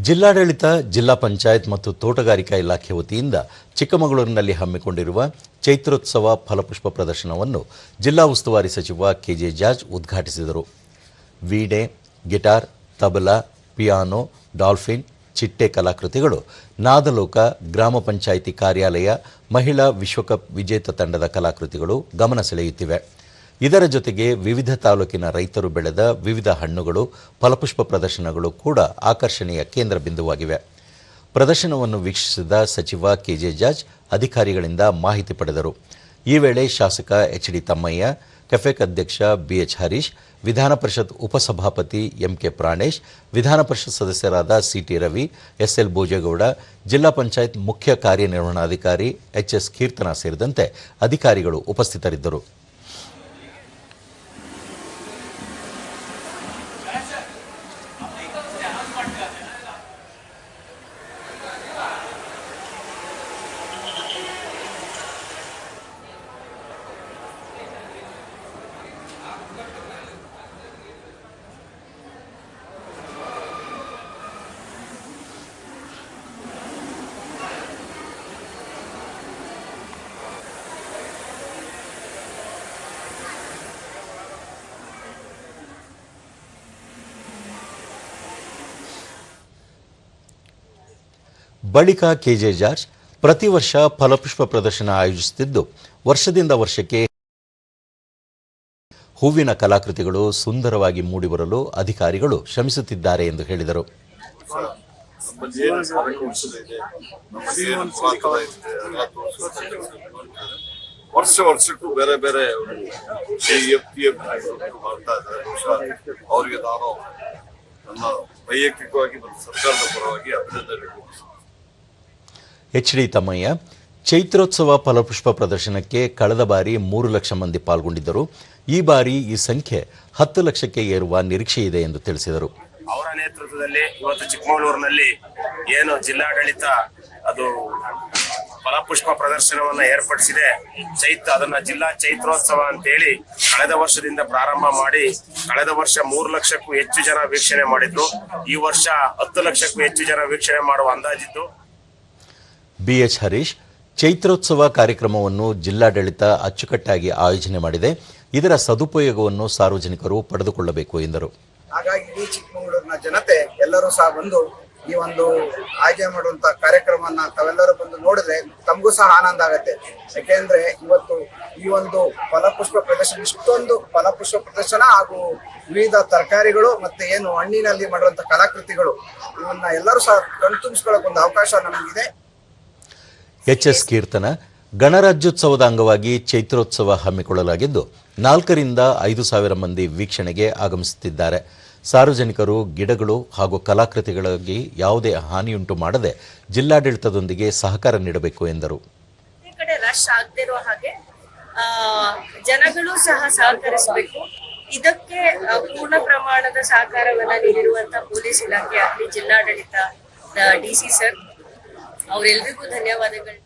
ಜಿಲ್ಲಾಡಳಿತ, ಜಿಲ್ಲಾ ಪಂಚಾಯತ್ ಮತ್ತು ತೋಟಗಾರಿಕಾ ಇಲಾಖೆ ವತಿಯಿಂದ ಚಿಕ್ಕಮಗಳೂರಿನಲ್ಲಿ ಹಮ್ಮಿಕೊಂಡಿರುವ ಚೈತ್ರೋತ್ಸವ ಫಲಪುಷ್ಪ ಪ್ರದರ್ಶನವನ್ನು ಜಿಲ್ಲಾ ಉಸ್ತುವಾರಿ ಸಚಿವ ಕೆಜೆ ಜಾರ್ಜ್ ಉದ್ಘಾಟಿಸಿದರು. ವೀಣೆ, ಗಿಟಾರ್, ತಬಲಾ, ಪಿಯಾನೋ, ಡಾಲ್ಫಿನ್, ಚಿಟ್ಟೆ ಕಲಾಕೃತಿಗಳು, ನಾದಲೋಕ, ಗ್ರಾಮ ಪಂಚಾಯಿತಿ ಕಾರ್ಯಾಲಯ, ಮಹಿಳಾ ವಿಶ್ವಕಪ್ ವಿಜೇತ ತಂಡದ ಕಲಾಕೃತಿಗಳು ಗಮನ ಸೆಳೆಯುತ್ತಿವೆ. ಇದರ ಜೊತೆಗೆ ವಿವಿಧ ತಾಲೂಕಿನ ರೈತರು ಬೆಳೆದ ವಿವಿಧ ಹಣ್ಣುಗಳು, ಫಲಪುಷ್ಪ ಪ್ರದರ್ಶನಗಳು ಕೂಡ ಆಕರ್ಷಣೆಯ ಕೇಂದ್ರ ಬಿಂದುವಾಗಿವೆ. ಪ್ರದರ್ಶನವನ್ನು ವೀಕ್ಷಿಸಿದ ಸಚಿವ ಕೆಜೆ ಜಾರ್ಜ್ ಅಧಿಕಾರಿಗಳಿಂದ ಮಾಹಿತಿ ಪಡೆದರು. ಈ ವೇಳೆ ಶಾಸಕ ಎಚ್.ಡಿ. ತಮ್ಮಯ್ಯ, ಕೆಫೆಕ್ ಅಧ್ಯಕ್ಷ ಬಿಎಚ್ ಹರೀಶ್, ವಿಧಾನ ಪರಿಷತ್ ಉಪಸಭಾಪತಿ ಎಂಕೆ ಪ್ರಾಣೇಶ್, ವಿಧಾನ ಪರಿಷತ್ ಸದಸ್ಯರಾದ ಸಿಟಿ ರವಿ, ಎಸ್ಎಲ್ ಭೋಜೇಗೌಡ, ಜಿಲ್ಲಾ ಪಂಚಾಯತ್ ಮುಖ್ಯ ಕಾರ್ಯನಿರ್ವಹಣಾಧಿಕಾರಿ ಎಚ್ಎಸ್ ಕೀರ್ತನಾ ಸೇರಿದಂತೆ ಅಧಿಕಾರಿಗಳು ಉಪಸ್ಥಿತರಿದ್ದರು. ಬಳಿಕ ಕೆಜೆ ಜಾರ್ಜ್ ಪ್ರತಿ ವರ್ಷ ಫಲಪುಷ್ಪ ಪ್ರದರ್ಶನ ಆಯೋಜಿಸುತ್ತಿದ್ದು, ವರ್ಷದಿಂದ ವರ್ಷಕ್ಕೆ ಹೂವಿನ ಕಲಾಕೃತಿಗಳು ಸುಂದರವಾಗಿ ಮೂಡಿಬರಲು ಅಧಿಕಾರಿಗಳು ಶ್ರಮಿಸುತ್ತಿದ್ದಾರೆ ಎಂದು ಹೇಳಿದರು. ವರ್ಷಕ್ಕೂ ಬೇರೆ ಬೇರೆ ಮಾಡ್ತಾ ಇದ್ದಾರೆ. ಅವರಿಗೆ ನಾನು ನನ್ನ ವೈಯಕ್ತಿಕವಾಗಿ ಮತ್ತು ಸರ್ಕಾರದ ಪರವಾಗಿ ಅಭಿನಂದನೆ. ಎಚ್.ಡಿ. ತಮ್ಮಯ್ಯ, ಚೈತ್ರೋತ್ಸವ ಫಲಪುಷ್ಪ ಪ್ರದರ್ಶನಕ್ಕೆ ಕಳೆದ ಬಾರಿ 3 ಲಕ್ಷ ಮಂದಿ ಪಾಲ್ಗೊಂಡಿದ್ದರು. ಈ ಬಾರಿ ಈ ಸಂಖ್ಯೆ 10 ಲಕ್ಷಕ್ಕೆ ಏರುವ ನಿರೀಕ್ಷೆ ಇದೆ ಎಂದು ತಿಳಿಸಿದರು. ಅವರ ನೇತೃತ್ವದಲ್ಲಿ ಇವತ್ತು ಚಿಕ್ಕಮಗಳೂರಿನಲ್ಲಿ ಏನು ಜಿಲ್ಲಾಡಳಿತ ಅದು ಫಲಪುಷ್ಪ ಪ್ರದರ್ಶನವನ್ನ ಏರ್ಪಡಿಸಿದೆ. ಅದನ್ನ ಜಿಲ್ಲಾ ಚೈತ್ರೋತ್ಸವ ಅಂತೇಳಿ ಕಳೆದ ವರ್ಷದಿಂದ ಪ್ರಾರಂಭ ಮಾಡಿ ಕಳೆದ ವರ್ಷ 3 ಲಕ್ಷಕ್ಕೂ ಹೆಚ್ಚು ಜನ ವೀಕ್ಷಣೆ ಮಾಡಿದ್ರು. ಈ ವರ್ಷ 10 ಲಕ್ಷಕ್ಕೂ ಹೆಚ್ಚು ಜನ ವೀಕ್ಷಣೆ ಮಾಡುವ ಅಂದಾಜಿದ್ದು. ಬಿಎಚ್ ಹರೀಶ್, ಚೈತ್ರೋತ್ಸವ ಕಾರ್ಯಕ್ರಮವನ್ನು ಜಿಲ್ಲಾಡಳಿತ ಅಚ್ಚುಕಟ್ಟಾಗಿ ಆಯೋಜನೆ ಮಾಡಿದೆ. ಇದರ ಸದುಪಯೋಗವನ್ನು ಸಾರ್ವಜನಿಕರು ಪಡೆದುಕೊಳ್ಳಬೇಕು ಎಂದರು. ಹಾಗಾಗಿ ಈ ಚಿಕ್ಕಮಗಳೂರಿನ ಜನತೆ ಎಲ್ಲರೂ ಸಹ ಬಂದು ಈ ಒಂದು ಆಯೋಜನೆ ಮಾಡುವಂತ ಕಾರ್ಯಕ್ರಮವನ್ನ ತಾವೆಲ್ಲರೂ ಬಂದು ನೋಡಿದ್ರೆ ತಮಗೂ ಸಹ ಆನಂದ ಆಗತ್ತೆ. ಯಾಕೆಂದ್ರೆ ಇವತ್ತು ಈ ಒಂದು ಫಲಪುಷ್ಪ ಪ್ರದರ್ಶನ, ಇಷ್ಟೊಂದು ಫಲಪುಷ್ಪ ಪ್ರದರ್ಶನ ಹಾಗೂ ವಿವಿಧ ತರಕಾರಿಗಳು ಮತ್ತೆ ಏನು ಹಣ್ಣಿನಲ್ಲಿ ಮಾಡುವಂತ ಕಲಾಕೃತಿಗಳು, ಇವನ್ನ ಎಲ್ಲರೂ ಸಹ ಕಣ್ತುಂಬಿಸ್ಕೊಳ್ಳೋಕೆ ಒಂದು ಅವಕಾಶ ನಮಗಿದೆ. ಎಚ್ಎಸ್ ಕೀರ್ತನಾ, ಗಣರಾಜ್ಯೋತ್ಸವದ ಅಂಗವಾಗಿ ಚೈತ್ರೋತ್ಸವ ಹಮ್ಮಿಕೊಳ್ಳಲಾಗಿದ್ದು 4 ರಿಂದ 5 ಸಾವಿರ ಮಂದಿ ವೀಕ್ಷಣೆಗೆ ಆಗಮಿಸುತ್ತಿದ್ದಾರೆ. ಸಾರ್ವಜನಿಕರು ಗಿಡಗಳು ಹಾಗೂ ಕಲಾಕೃತಿಗಳಿಗೆ ಯಾವುದೇ ಹಾನಿಯುಂಟು ಮಾಡದೆ ಜಿಲ್ಲಾಡಳಿತದೊಂದಿಗೆ ಸಹಕಾರ ನೀಡಬೇಕು ಎಂದರು. ಈ ಕಡೆ ರಶ್ ಆಗದಿರುವ ಹಾಗೆ ಜನಗಳು ಸಹ ಸಹಕರಿಸಬೇಕು. ಇದಕ್ಕೆ ಪೂರ್ಣ ಪ್ರಮಾಣದ ಸಹಕಾರವನ್ನ ನೀಡಿರುವಂತಹ ಪೊಲೀಸ್ ಇಲಾಖೆ ಆಗಲಿ, ಜಿಲ್ಲಾಡಳಿತ, ಡಿಸಿ ಸರ್, ಅವರೆಲ್ಲರಿಗೂ ಧನ್ಯವಾದಗಳು.